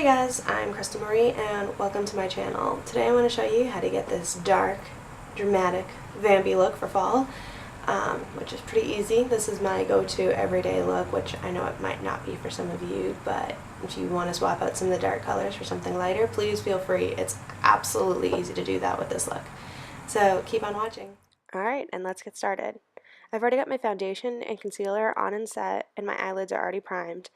guys, I'm Crystal Marie and welcome to my channel. Today I want to show you how to get this dark, dramatic, vampy look for fall, which is pretty easy. This is my go-to everyday look, which I know it might not be for some of you, but if you want to swap out some of the dark colors for something lighter, please feel free. It's absolutely easy to do that with this look. So keep on watching. Alright, and let's get started. I've already got my foundation and concealer on and set, and my eyelids are already primed.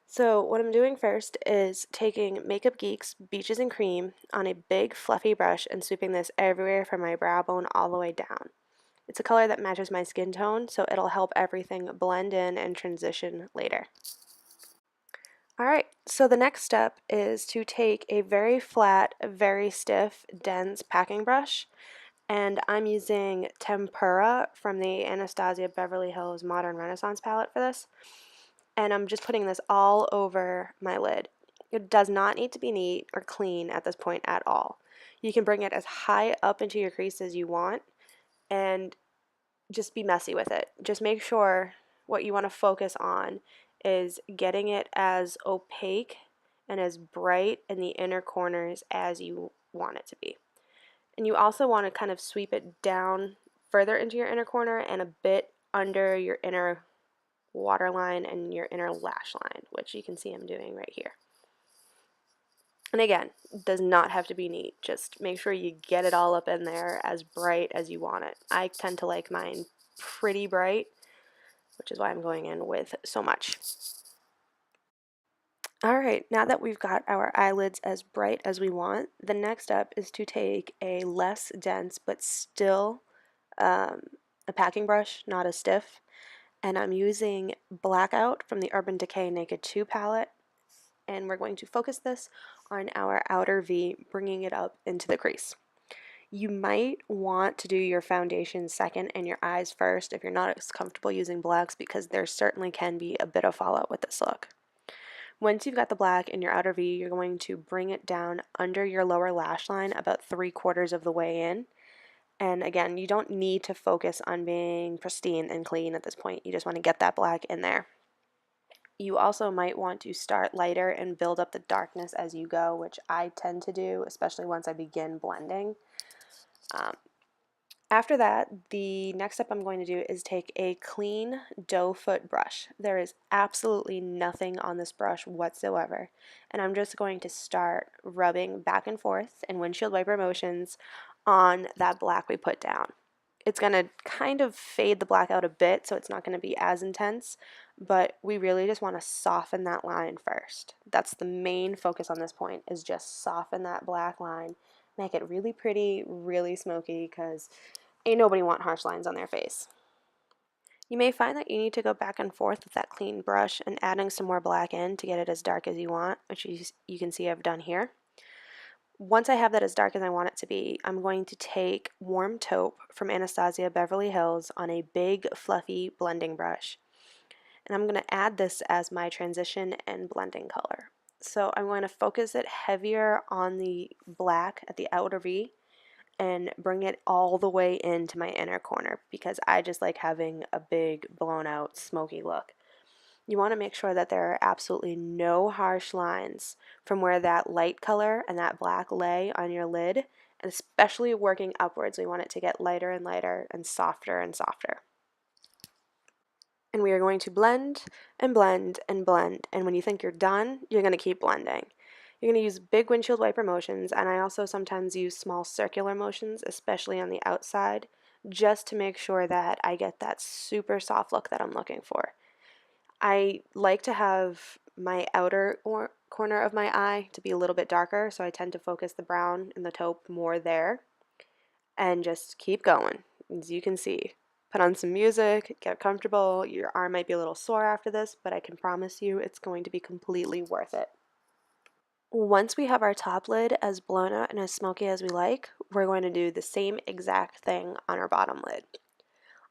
So what I'm doing first is taking Makeup Geek's Beaches and Cream on a big fluffy brush and sweeping this everywhere from my brow bone all the way down. It's a color that matches my skin tone, so it'll help everything blend in and transition later. Alright, so the next step is to take a very flat, very stiff, dense packing brush, and I'm using Tempera from the Anastasia Beverly Hills Modern Renaissance palette for this. And I'm just putting this all over my lid. It does not need to be neat or clean at this point at all. You can bring it as high up into your crease as you want and just be messy with it. Just make sure what you want to focus on is getting it as opaque and as bright in the inner corners as you want it to be. And you also want to kind of sweep it down further into your inner corner and a bit under your inner waterline and your inner lash line, which you can see I'm doing right here. And again, it does not have to be neat. Just make sure you get it all up in there as bright as you want it. I tend to like mine pretty bright, which is why I'm going in with so much. Alright, now that we've got our eyelids as bright as we want, the next step is to take a less dense but still a packing brush, not as stiff, and I'm using Blackout from the Urban Decay Naked 2 palette, and we're going to focus this on our outer V, bringing it up into the crease. You might want to do your foundation second and your eyes first if you're not as comfortable using blacks, because there certainly can be a bit of fallout with this look. Once you've got the black in your outer V, you're going to bring it down under your lower lash line about 3/4 of the way in. And again, you don't need to focus on being pristine and clean at this point. You just want to get that black in there. You also might want to start lighter and build up the darkness as you go, which I tend to do, especially once I begin blending. After that, the next step I'm going to do is take a clean doe foot brush. There is absolutely nothing on this brush whatsoever, and I'm just going to start rubbing back and forth in windshield wiper motions on that black we put down. It's going to kind of fade the black out a bit, so it's not going to be as intense, but we really just want to soften that line first. That's the main focus on this point, is just soften that black line, make it really pretty, really smoky, because ain't nobody want harsh lines on their face. You may find that you need to go back and forth with that clean brush and adding some more black in to get it as dark as you want, which you can see I've done here. Once I have that as dark as I want it to be, I'm going to take Warm Taupe from Anastasia Beverly Hills on a big fluffy blending brush. And I'm going to add this as my transition and blending color. So I'm going to focus it heavier on the black at the outer V and bring it all the way into my inner corner, because I just like having a big blown out smoky look. You want to make sure that there are absolutely no harsh lines from where that light color and that black lay on your lid, and especially working upwards, we want it to get lighter and lighter and softer and softer. And we are going to blend and blend and blend, and when you think you're done, you're going to keep blending. You're going to use big windshield wiper motions, and I also sometimes use small circular motions, especially on the outside, just to make sure that I get that super soft look that I'm looking for. I like to have my outer corner of my eye to be a little bit darker, so I tend to focus the brown and the taupe more there, and just keep going. As you can see, put on some music, get comfortable. Your arm might be a little sore after this, but I can promise you it's going to be completely worth it. Once we have our top lid as blown out and as smoky as we like, we're going to do the same exact thing on our bottom lid.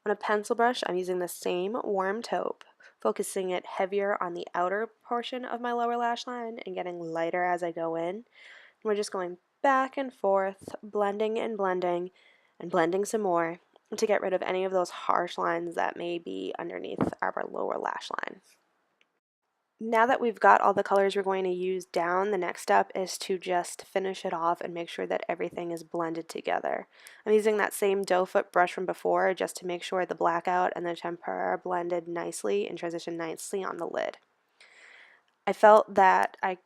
On a pencil brush, I'm using the same Warm Taupe, focusing it heavier on the outer portion of my lower lash line and getting lighter as I go in. And we're just going back and forth, blending and blending, and blending some more to get rid of any of those harsh lines that may be underneath our lower lash line. Now that we've got all the colors we're going to use down, the next step is to just finish it off and make sure that everything is blended together. I'm using that same doe foot brush from before just to make sure the Blackout and the Tempera are blended nicely and transition nicely on the lid. I felt that I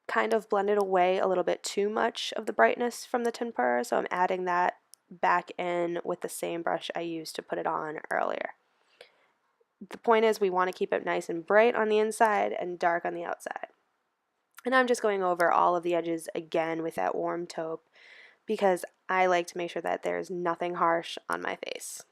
kind of blended away a little bit too much of the brightness from the Tempera, so I'm adding that back in with the same brush I used to put it on earlier. The point is we want to keep it nice and bright on the inside and dark on the outside. And I'm just going over all of the edges again with that warm taupe because I like to make sure that there's nothing harsh on my face.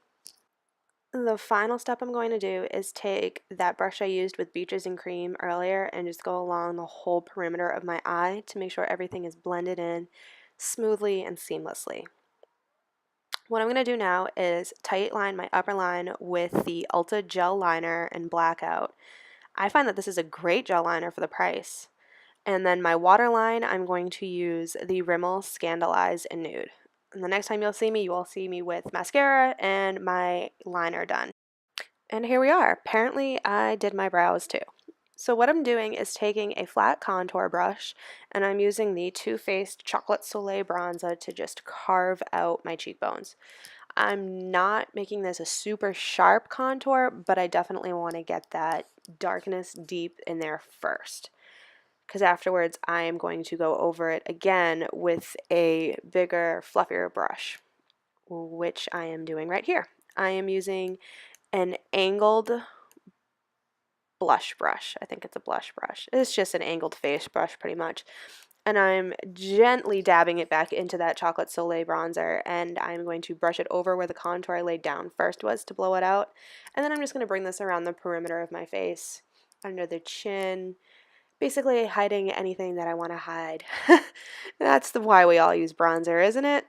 The final step I'm going to do is take that brush I used with Beaches and Cream earlier and just go along the whole perimeter of my eye to make sure everything is blended in smoothly and seamlessly. What I'm going to do now is tight line my upper line with the Ulta gel liner in Blackout. I find that this is a great gel liner for the price. And then my waterline, I'm going to use the Rimmel Scandaleyes in Nude. And the next time you'll see me, you will see me with mascara and my liner done. And here we are. Apparently, I did my brows too. So what I'm doing is taking a flat contour brush and I'm using the Too Faced Chocolate Soleil bronzer to just carve out my cheekbones. I'm not making this a super sharp contour, but I definitely want to get that darkness deep in there first, because afterwards I am going to go over it again with a bigger, fluffier brush, which I am doing right here. I am using an angled blush brush. I think it's a blush brush. It's just an angled face brush pretty much. And I'm gently dabbing it back into that Chocolate Soleil bronzer, and I'm going to brush it over where the contour I laid down first was to blow it out. And then I'm just going to bring this around the perimeter of my face, under the chin, basically hiding anything that I want to hide. That's why we all use bronzer, isn't it?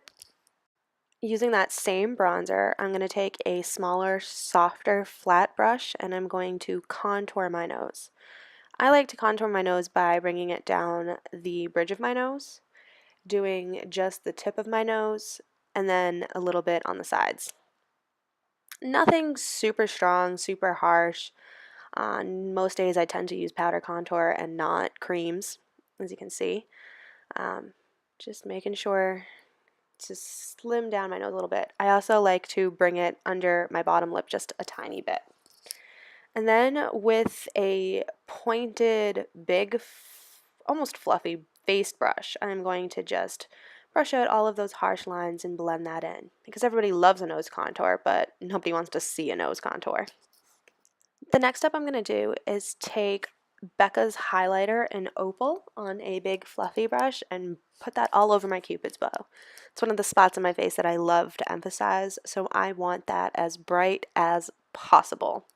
Using that same bronzer, I'm going to take a smaller, softer, flat brush and I'm going to contour my nose. I like to contour my nose by bringing it down the bridge of my nose, doing just the tip of my nose, and then a little bit on the sides. Nothing super strong, super harsh. On most days I tend to use powder contour and not creams, as you can see. Just making sure to slim down my nose a little bit. I also like to bring it under my bottom lip just a tiny bit. And then with a pointed, big, almost fluffy face brush, I'm going to just brush out all of those harsh lines and blend that in. Because everybody loves a nose contour, but nobody wants to see a nose contour. The next step I'm going to do is take Becca's highlighter in Opal on a big fluffy brush and put that all over my cupid's bow. It's one of the spots on my face that I love to emphasize, so I want that as bright as possible.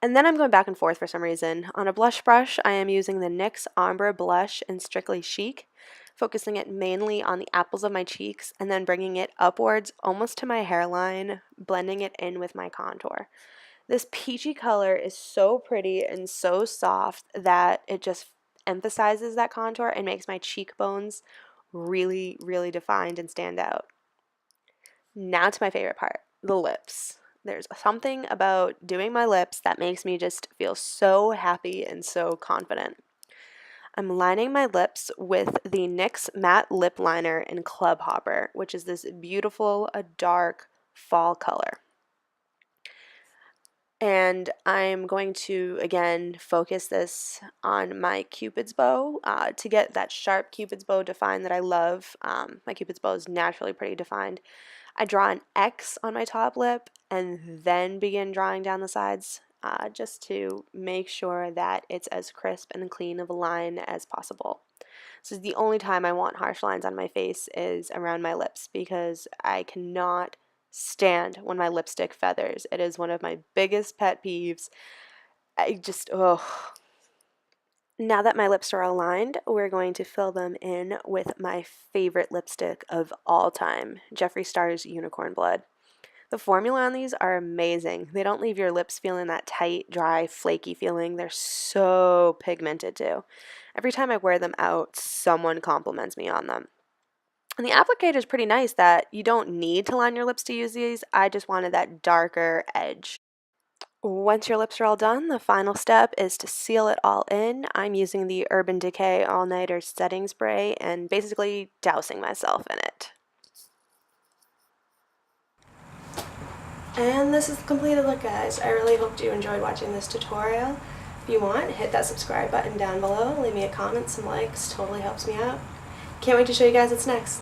And then I'm going back and forth for some reason. On a blush brush, I am using the NYX Ombre blush in Strictly Chic, focusing it mainly on the apples of my cheeks and then bringing it upwards almost to my hairline, blending it in with my contour. This peachy color is so pretty and so soft that it just emphasizes that contour and makes my cheekbones really, really defined and stand out. Now to my favorite part, the lips. There's something about doing my lips that makes me just feel so happy and so confident. I'm lining my lips with the NYX Matte Lip Liner in Club Hopper, which is this beautiful, dark fall color. And I'm going to, again, focus this on my cupid's bow to get that sharp cupid's bow defined that I love. My cupid's bow is naturally pretty defined. I draw an X on my top lip and then begin drawing down the sides just to make sure that it's as crisp and clean of a line as possible. So the only time I want harsh lines on my face is around my lips because I cannot stand when my lipstick feathers. It is one of my biggest pet peeves. Oh. Now that my lips are aligned, we're going to fill them in with my favorite lipstick of all time, Jeffree Star's Unicorn Blood. The formula on these are amazing. They don't leave your lips feeling that tight, dry, flaky feeling. They're so pigmented too. Every time I wear them out, someone compliments me on them. And the applicator is pretty nice that you don't need to line your lips to use these. I just wanted that darker edge. Once your lips are all done, the final step is to seal it all in. I'm using the Urban Decay All Nighter Setting Spray and basically dousing myself in it. And this is the completed look, guys. I really hope you enjoyed watching this tutorial. If you want, hit that subscribe button down below, leave me a comment, some likes, totally helps me out. Can't wait to show you guys what's next.